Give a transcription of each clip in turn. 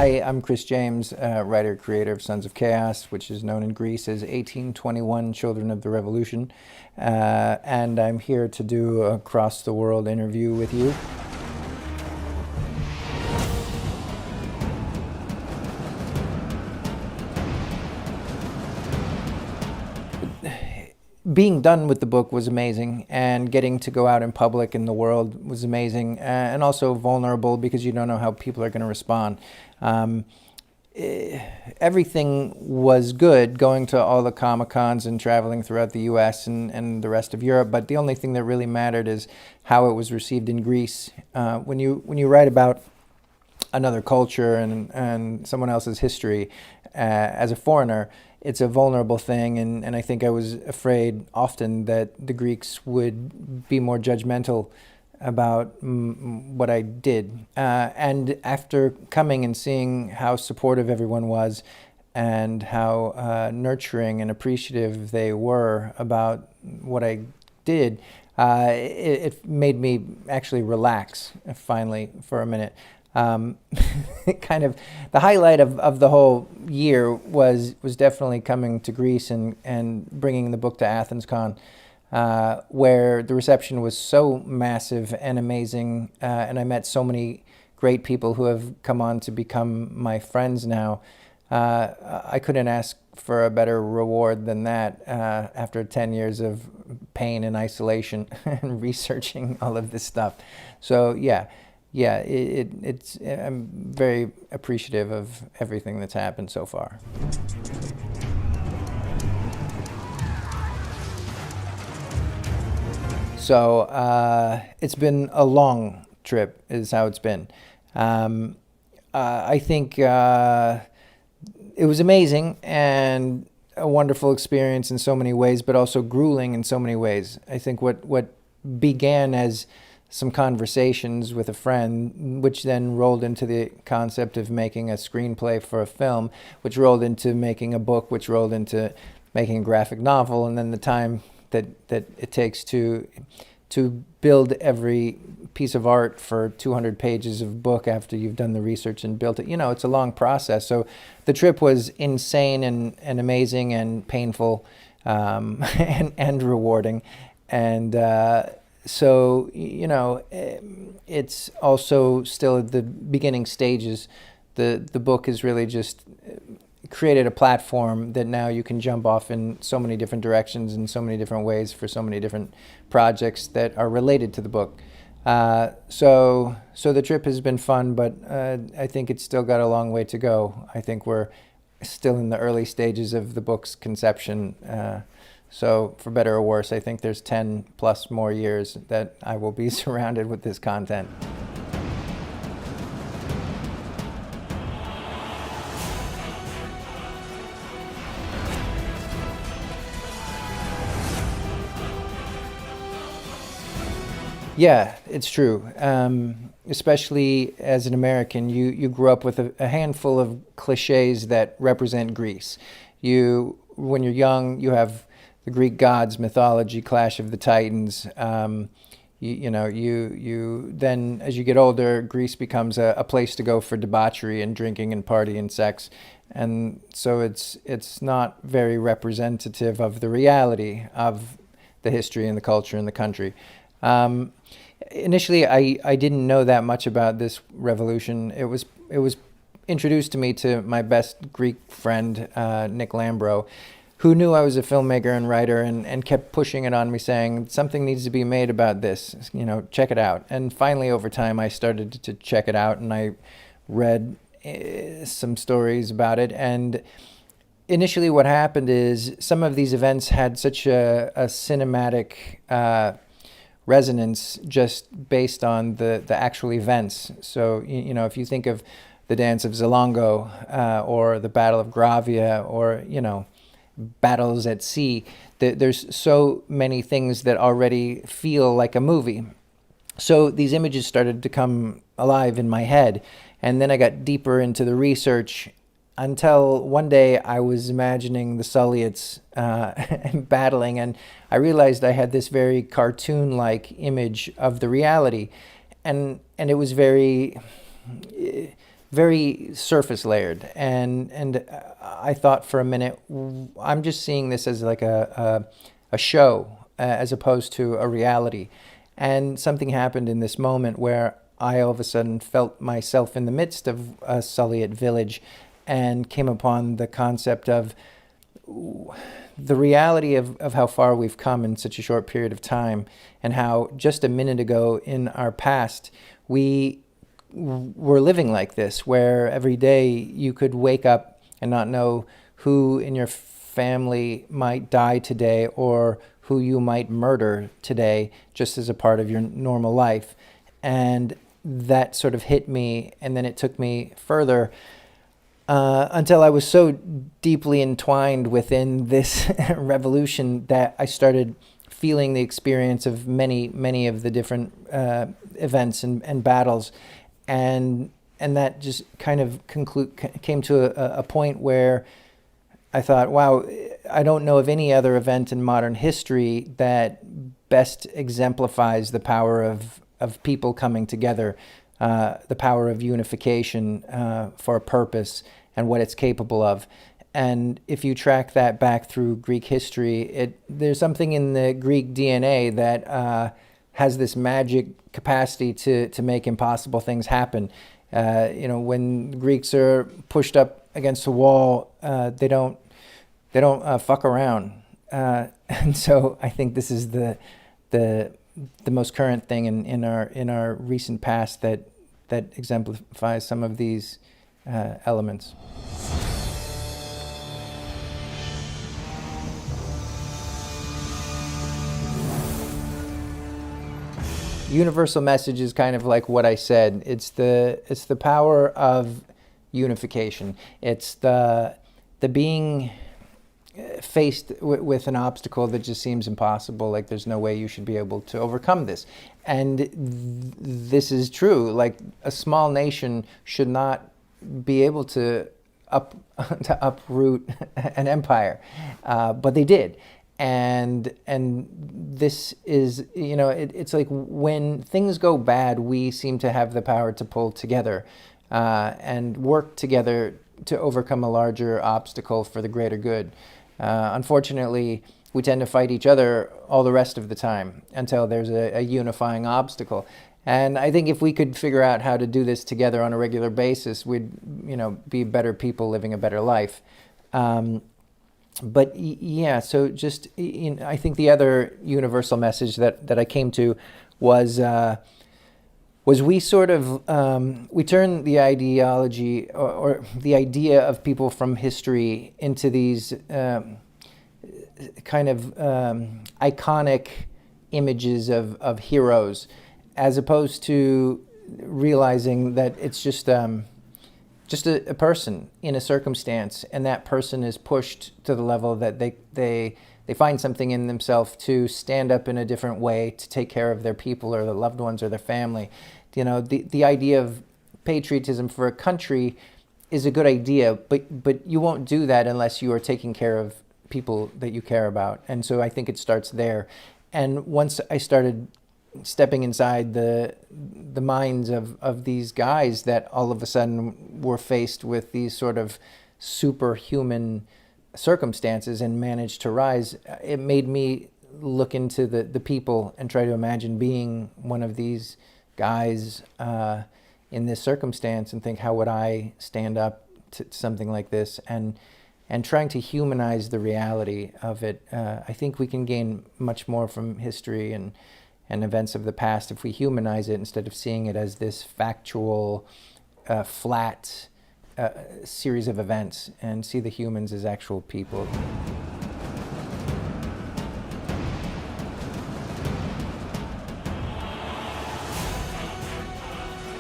Hi, I'm Chris Jaymes, writer, creator of Sons of Chaos, which is known in Greece as 1821 Children of the Revolution. And I'm here to do a across the world interview with you. Being done with the book was amazing, and getting to go out in public in the world was amazing, and also vulnerable because you don't know how people are going to respond. Everything was good, going to all the Comic-Cons and traveling throughout the US and the rest of Europe, but the only thing that really mattered is how it was received in Greece. When you write about another culture and someone else's history as a foreigner, it's a vulnerable thing, and I think I was afraid often that the Greeks would be more judgmental about what I did. And after coming and seeing how supportive everyone was and how nurturing and appreciative they were about what I did, it made me actually relax finally for a minute. Kind of the highlight of the whole year was definitely coming to Greece and bringing the book to AthensCon, where the reception was so massive and amazing, and I met so many great people who have come on to become my friends now. I couldn't ask for a better reward than that after 10 years of pain and isolation and researching all of this stuff. So I'm very appreciative of everything that's happened so far. So it's been a long trip, is how it's been. I think it was amazing and a wonderful experience in so many ways, but also grueling in so many ways. I think what began as some conversations with a friend, which then rolled into the concept of making a screenplay for a film, which rolled into making a book, which rolled into making a graphic novel, and then the time that it takes to build every piece of art for 200 pages of book after you've done the research and built it. You know, it's a long process. So the trip was insane and amazing and painful and rewarding. And so, you know, it's also still at the beginning stages. The book has really just created a platform that now you can jump off in so many different directions in so many different ways for so many different projects that are related to the book. So the trip has been fun, but I think it's still got a long way to go. I think we're still in the early stages of the book's conception. So for better or worse, I think there's 10 plus more years that I will be surrounded with this content. Yeah, it's true. Especially as an American, you grew up with a handful of cliches that represent Greece. When you're young, you have the Greek gods, mythology, Clash of the Titans. You then, as you get older, Greece becomes a place to go for debauchery and drinking and party and sex, and so it's not very representative of the reality of the history and the culture and the country. Initially, I didn't know that much about this revolution. It was introduced to me to my best Greek friend, Nick Lambro, who knew I was a filmmaker and writer and kept pushing it on me, saying, something needs to be made about this, check it out. And finally, over time, I started to check it out, and I read some stories about it. And initially what happened is some of these events had such a cinematic resonance just based on the actual events. So, if you think of the Dance of Zalongo or the Battle of Gravia or, battles at sea, there's so many things that already feel like a movie. So these images started to come alive in my head, and then I got deeper into the research until one day I was imagining the Sulliets battling, and I realized I had this very cartoon-like image of the reality, and it was very very surface layered. And I thought for a minute, I'm just seeing this as like a show as opposed to a reality. And something happened in this moment where I all of a sudden felt myself in the midst of a Sulliot village and came upon the concept of the reality of how far we've come in such a short period of time, and how just a minute ago in our past, we were living like this, where every day you could wake up and not know who in your family might die today or who you might murder today, just as a part of your normal life. And that sort of hit me, and then it took me further until I was so deeply entwined within this revolution that I started feeling the experience of many of the different events and battles, and that just kind of came to a point where I thought, wow, I don't know of any other event in modern history that best exemplifies the power of people coming together, the power of unification for a purpose and what it's capable of. And if you track that back through Greek history, there's something in the Greek DNA that has this magic capacity to make impossible things happen. When Greeks are pushed up against a wall, they don't fuck around. And so I think this is the most current thing in our recent past that exemplifies some of these elements. Universal message is kind of like what I said. It's the power of unification. It's the being faced with an obstacle that just seems impossible, like there's no way you should be able to overcome this. And this is true. Like, a small nation should not be able to uproot an empire, but they did. And this is, it's like when things go bad, we seem to have the power to pull together and work together to overcome a larger obstacle for the greater good. Unfortunately, we tend to fight each other all the rest of the time until there's a unifying obstacle. And I think if we could figure out how to do this together on a regular basis, we'd, be better people living a better life. But yeah, so just, I think the other universal message that I came to was we sort of, we turned the ideology or the idea of people from history into these kind of iconic images of heroes, as opposed to realizing that it's just a person in a circumstance, and that person is pushed to the level that they find something in themselves to stand up in a different way to take care of their people or their loved ones or their family. The idea of patriotism for a country is a good idea, but you won't do that unless you are taking care of people that you care about. And so I think it starts there. And once I started stepping inside the minds of these guys that all of a sudden were faced with these sort of superhuman circumstances and managed to rise, it made me look into the people and try to imagine being one of these guys in this circumstance and think, how would I stand up to something like this, and trying to humanize the reality of it. I think we can gain much more from history and events of the past if we humanize it instead of seeing it as this factual, flat series of events, and see the humans as actual people.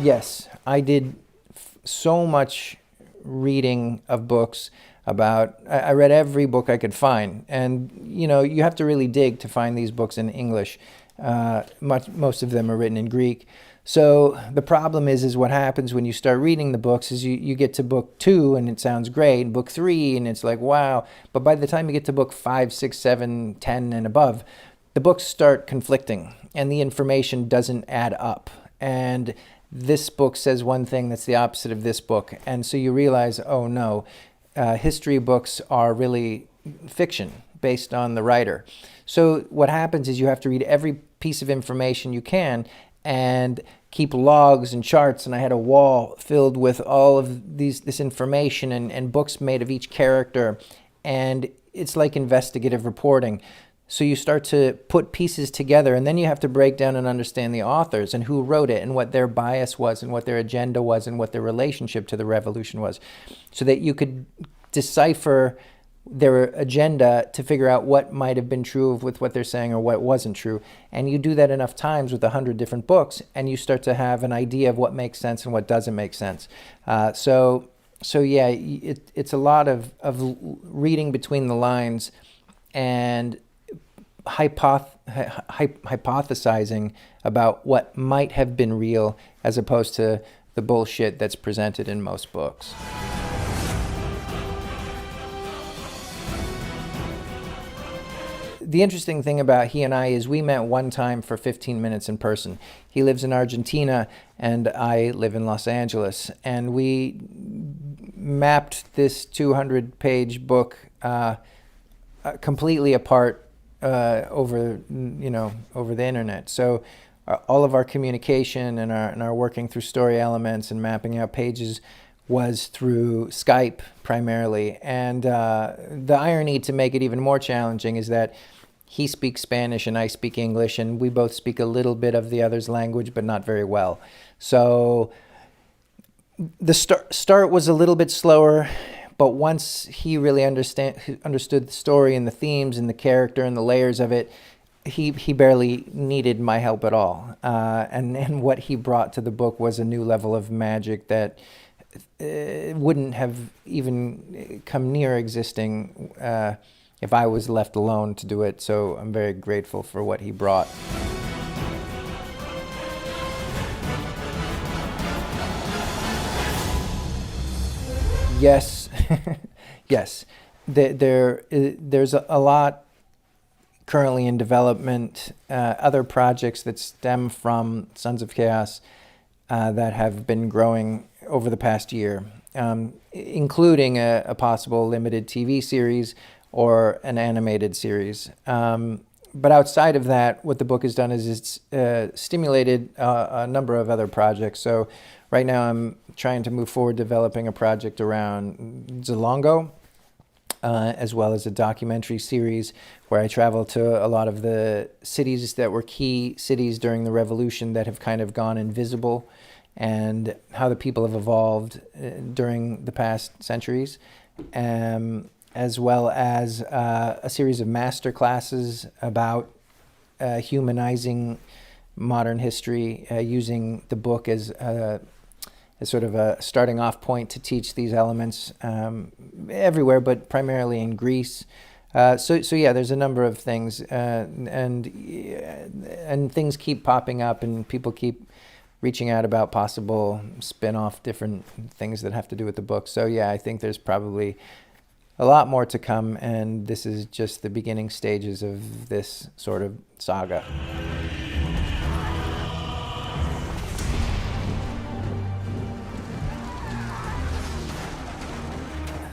Yes, I did so much reading of books about, I read every book I could find, and you have to really dig to find these books in English. Most of them are written in Greek. So the problem is what happens when you start reading the books is you get to book 2 and it sounds great, book 3 and it's like, wow. But by the time you get to book 5, 6, 7, 10 and above, the books start conflicting and the information doesn't add up. And this book says one thing that's the opposite of this book. And so you realize, oh no, history books are really fiction based on the writer. So what happens is you have to read every piece of information you can and keep logs and charts. And I had a wall filled with all of this information and books made of each character. And it's like investigative reporting. So you start to put pieces together, and then you have to break down and understand the authors and who wrote it and what their bias was and what their agenda was and what their relationship to the revolution was, so that you could decipher their agenda to figure out what might have been true with what they're saying or what wasn't true. And you do that enough times with 100 different books, and you start to have an idea of what makes sense and what doesn't make sense. So yeah, it's a lot of reading between the lines and hypothesizing about what might have been real as opposed to the bullshit that's presented in most books. The interesting thing about he and I is we met one time for 15 minutes in person. He lives in Argentina and I live in Los Angeles, and we mapped this 200-page book completely apart over the internet. So all of our communication and our working through story elements and mapping out pages was through Skype primarily. And the irony, to make it even more challenging, is that he speaks Spanish and I speak English, and we both speak a little bit of the other's language, but not very well. So the start was a little bit slower, but once he really understood the story and the themes and the character and the layers of it, he barely needed my help at all. And what he brought to the book was a new level of magic that wouldn't have even come near existing if I was left alone to do it. So I'm very grateful for what he brought. Yes, yes. There's a lot currently in development, other projects that stem from Sons of Chaos that have been growing over the past year, including a possible limited TV series or an animated series. But outside of that, what the book has done is it's stimulated a number of other projects. So right now I'm trying to move forward developing a project around Zalongo, as well as a documentary series where I travel to a lot of the cities that were key cities during the revolution that have kind of gone invisible, and how the people have evolved during the past centuries, as well as a series of master classes about humanizing modern history, using the book as sort of a starting off point to teach these elements everywhere, but primarily in Greece. So yeah, there's a number of things, and things keep popping up, and people keep reaching out about possible spin-off different things that have to do with the book. So yeah, I think there's probably a lot more to come, and this is just the beginning stages of this sort of saga.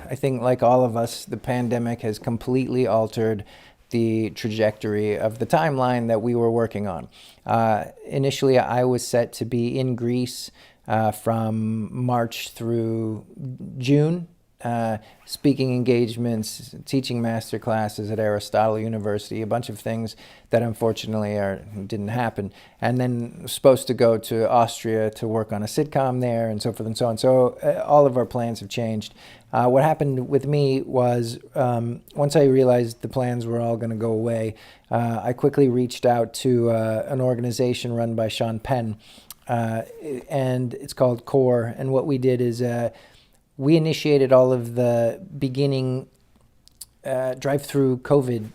I think, like all of us, the pandemic has completely altered the trajectory of the timeline that we were working on. Initially, I was set to be in Greece from March through June, speaking engagements, teaching master classes at Aristotle University, a bunch of things that unfortunately didn't happen. And then supposed to go to Austria to work on a sitcom there, and so forth and so on. So all of our plans have changed. What happened with me was once I realized the plans were all going to go away, I quickly reached out to an organization run by Sean Penn, and it's called CORE. And what we did is we initiated all of the beginning drive-through COVID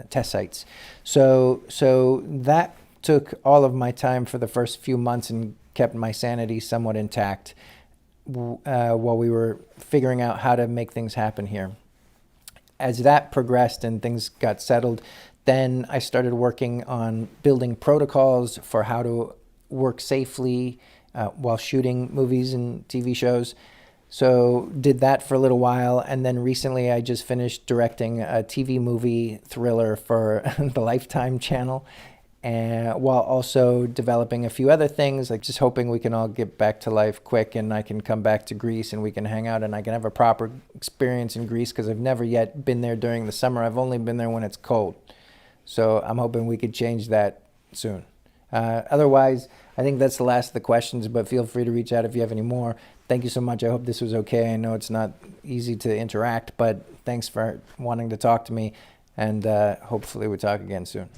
test sites. So that took all of my time for the first few months and kept my sanity somewhat intact while we were figuring out how to make things happen here. As that progressed and things got settled, then I started working on building protocols for how to work safely while shooting movies and TV shows. So did that for a little while, and then recently I just finished directing a TV movie thriller for the Lifetime channel, and while also developing a few other things, like just hoping we can all get back to life quick and I can come back to Greece and we can hang out and I can have a proper experience in Greece, because I've never yet been there during the summer. I've only been there when it's cold. So I'm hoping we could change that soon. Otherwise, I think that's the last of the questions, but feel free to reach out if you have any more. Thank you so much. I hope this was okay. I know it's not easy to interact, but thanks for wanting to talk to me, and hopefully we talk again soon.